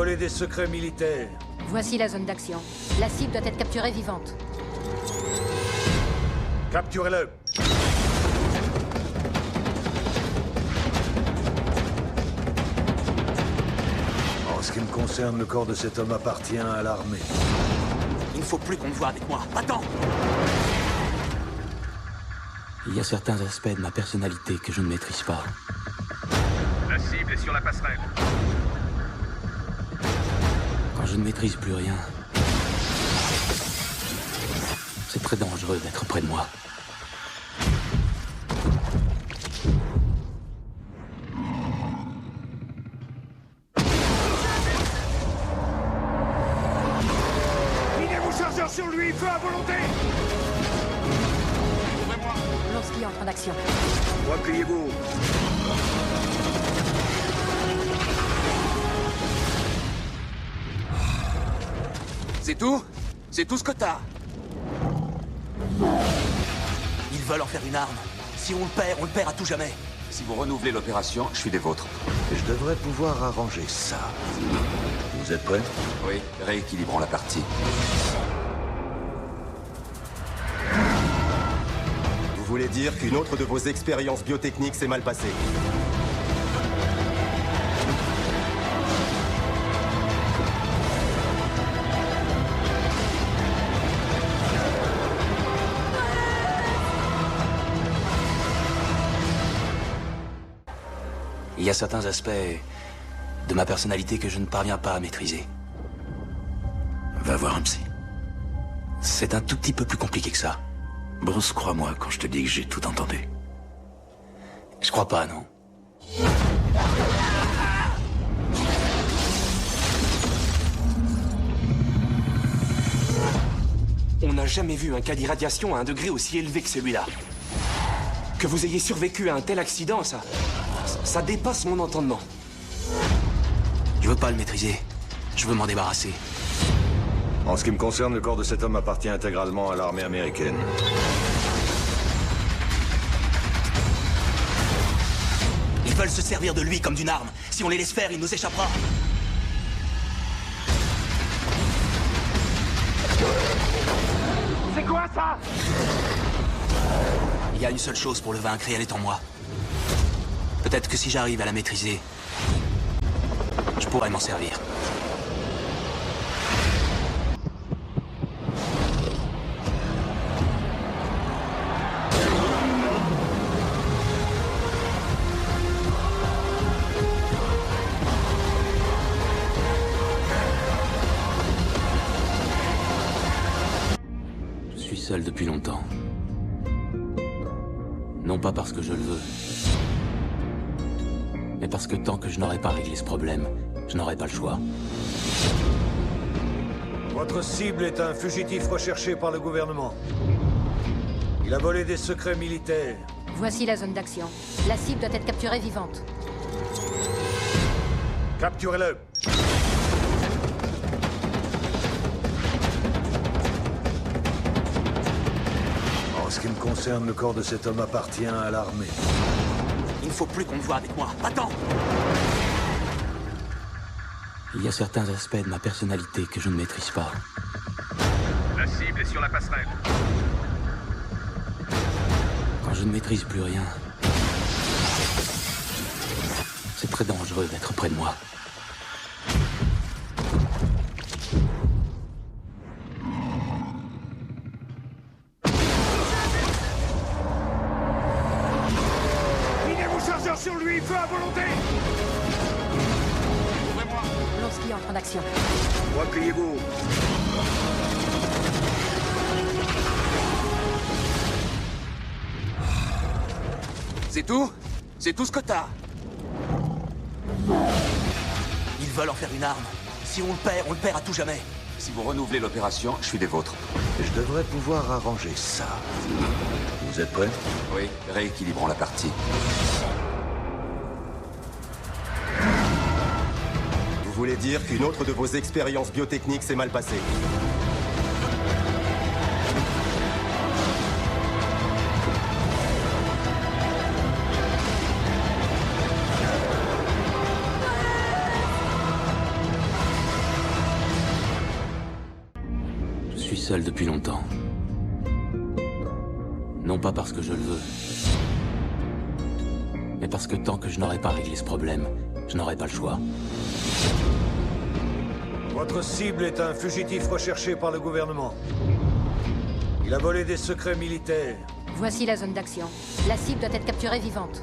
Voler des secrets militaires. Voici la zone d'action. La cible doit être capturée vivante. Capturez-le. En ce qui me concerne, le corps de cet homme appartient à l'armée. Il ne faut plus qu'on me voie avec moi. Attends! Il y a certains aspects de ma personnalité que je ne maîtrise pas. La cible est sur la passerelle. Quand je ne maîtrise plus rien, c'est très dangereux d'être près de moi. Minez vos chargeurs sur lui, feu à volonté! Ouvrez-moi! Lorsqu'il est en train d'action. Repliez-vous. C'est tout? C'est tout ce que t'as? Ils veulent en faire une arme. Si on le perd à tout jamais. Si vous renouvelez l'opération, je suis des vôtres. Je devrais pouvoir arranger ça. Vous êtes prêts? Oui, rééquilibrons la partie. Vous voulez dire qu'une autre de vos expériences biotechniques s'est mal passée? Il y a certains aspects de ma personnalité que je ne parviens pas à maîtriser. Va voir un psy. C'est un tout petit peu plus compliqué que ça. Bruce, crois-moi quand je te dis que j'ai tout entendu. Je crois pas, non. On n'a jamais vu un cas d'irradiation à un degré aussi élevé que celui-là. Que vous ayez survécu à un tel accident, ça dépasse mon entendement. Je veux pas le maîtriser. Je veux m'en débarrasser. En ce qui me concerne, le corps de cet homme appartient intégralement à l'armée américaine. Ils veulent se servir de lui comme d'une arme. Si on les laisse faire, il nous échappera. C'est quoi ça? Il y a une seule chose pour le vaincre et elle est en moi. Peut-être que si j'arrive à la maîtriser, je pourrais m'en servir. Je suis seul depuis longtemps. Non pas parce que je le veux, mais parce que tant que je n'aurai pas réglé ce problème, je n'aurai pas le choix. Votre cible est un fugitif recherché par le gouvernement. Il a volé des secrets militaires. Voici la zone d'action. La cible doit être capturée vivante. Capturez-le. En ce qui me concerne, le corps de cet homme appartient à l'armée. Il ne faut plus qu'on me voie avec moi. Attends! Il y a certains aspects de ma personnalité que je ne maîtrise pas. La cible est sur la passerelle. Quand je ne maîtrise plus rien, c'est très dangereux d'être près de moi. Minez vos chargeurs sur lui, feu à volonté! Ouvrez-moi! Lorsqu'il est en train d'action. Repliez-vous. C'est tout? C'est tout ce que t'as? Ils veulent en faire une arme. Si on le perd à tout jamais. Si vous renouvelez l'opération, je suis des vôtres. Je devrais pouvoir arranger ça. Vous êtes prêts? Oui, rééquilibrons la partie. Vous voulez dire qu'une autre de vos expériences biotechniques s'est mal passée? suis seul depuis longtemps. Non pas parce que je le veux, mais parce que tant que je n'aurai pas réglé ce problème, je n'aurai pas le choix. Votre cible est un fugitif recherché par le gouvernement. Il a volé des secrets militaires. Voici la zone d'action. La cible doit être capturée vivante.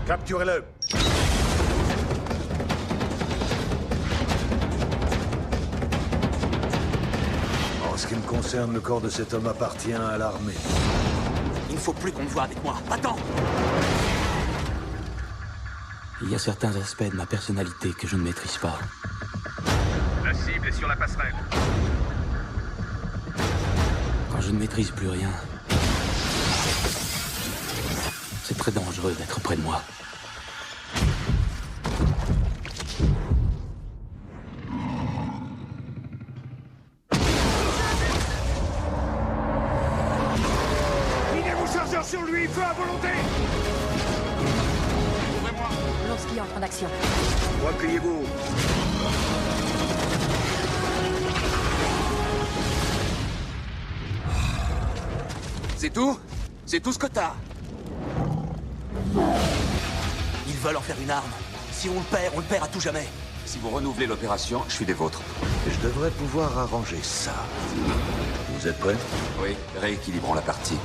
Capturez-le. En ce qui me concerne, le corps de cet homme appartient à l'armée. Il ne faut plus qu'on me voie avec moi. Attends! Il y a certains aspects de ma personnalité que je ne maîtrise pas. La cible est sur la passerelle. Quand je ne maîtrise plus rien, c'est très dangereux d'être près de moi. Minez vos chargeurs sur lui, feu à volonté. Ouvrez-moi. Blonsky entre en action. Repliez-vous. C'est tout? C'est tout ce que t'as? Ils veulent en faire une arme. Si on le perd à tout jamais. Si vous renouvelez l'opération, je suis des vôtres. Je devrais pouvoir arranger ça. Vous êtes prêts? Oui, rééquilibrons la partie.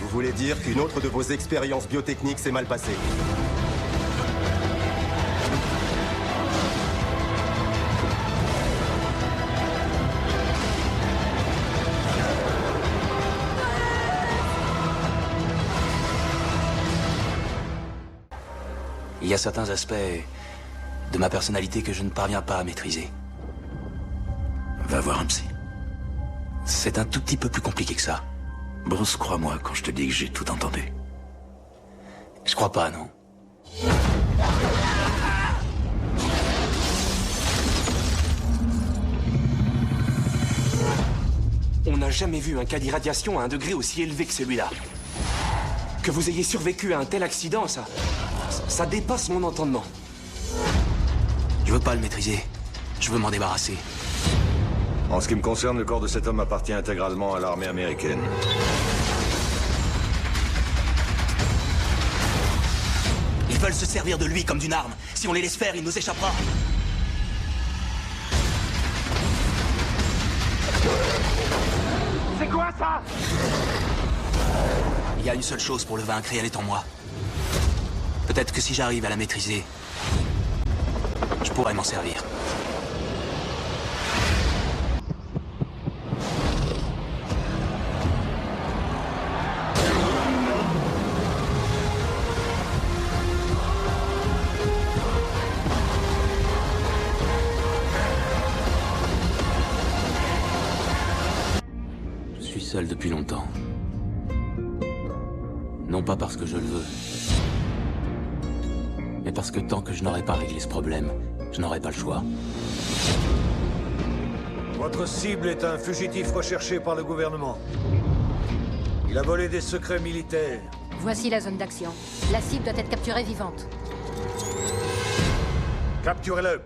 Vous voulez dire qu'une autre de vos expériences biotechniques s'est mal passée? Il y a certains aspects de ma personnalité que je ne parviens pas à maîtriser. Va voir un psy. C'est un tout petit peu plus compliqué que ça. Bruce, crois-moi quand je te dis que j'ai tout entendu. Je crois pas, non. On n'a jamais vu un cas d'irradiation à un degré aussi élevé que celui-là. Que vous ayez survécu à un tel accident, ça dépasse mon entendement. Je veux pas le maîtriser. Je veux m'en débarrasser. En ce qui me concerne, le corps de cet homme appartient intégralement à l'armée américaine. Ils veulent se servir de lui comme d'une arme. Si on les laisse faire, il nous échappera. C'est quoi ça? Il y a une seule chose pour le vaincre et elle est en moi. Peut-être que si j'arrive à la maîtriser, je pourrais m'en servir. Je suis seul depuis longtemps. Non pas parce que je le veux, mais parce que tant que je n'aurai pas réglé ce problème, je n'aurai pas le choix. Votre cible est un fugitif recherché par le gouvernement. Il a volé des secrets militaires. Voici la zone d'action. La cible doit être capturée vivante. Capturez-le.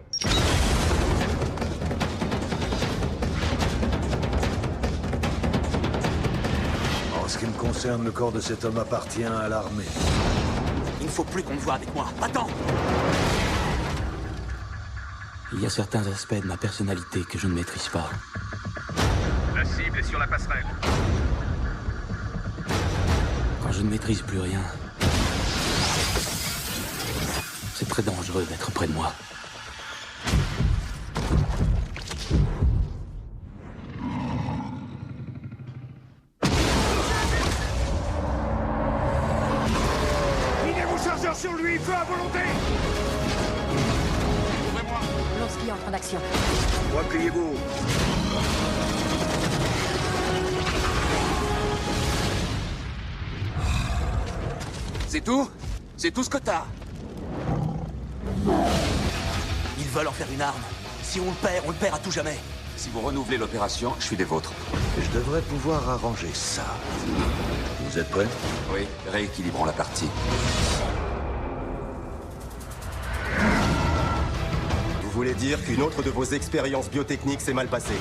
En ce qui me concerne, le corps de cet homme appartient à l'armée. Il ne faut plus qu'on me voie avec moi. Attends! Il y a certains aspects de ma personnalité que je ne maîtrise pas. La cible est sur la passerelle. Quand je ne maîtrise plus rien, c'est très dangereux d'être près de moi. Minez vos chargeurs sur lui, feu à volonté. Ouvrez-moi. Blonsky entre en action. Repliez-vous. C'est tout? C'est tout ce que t'as? Ils veulent en faire une arme. Si on le perd à tout jamais. Si vous renouvelez l'opération, je suis des vôtres. Je devrais pouvoir arranger ça. Vous êtes prêts? Oui, rééquilibrons la partie. voulez dire qu'une autre de vos expériences biotechniques s'est mal passée.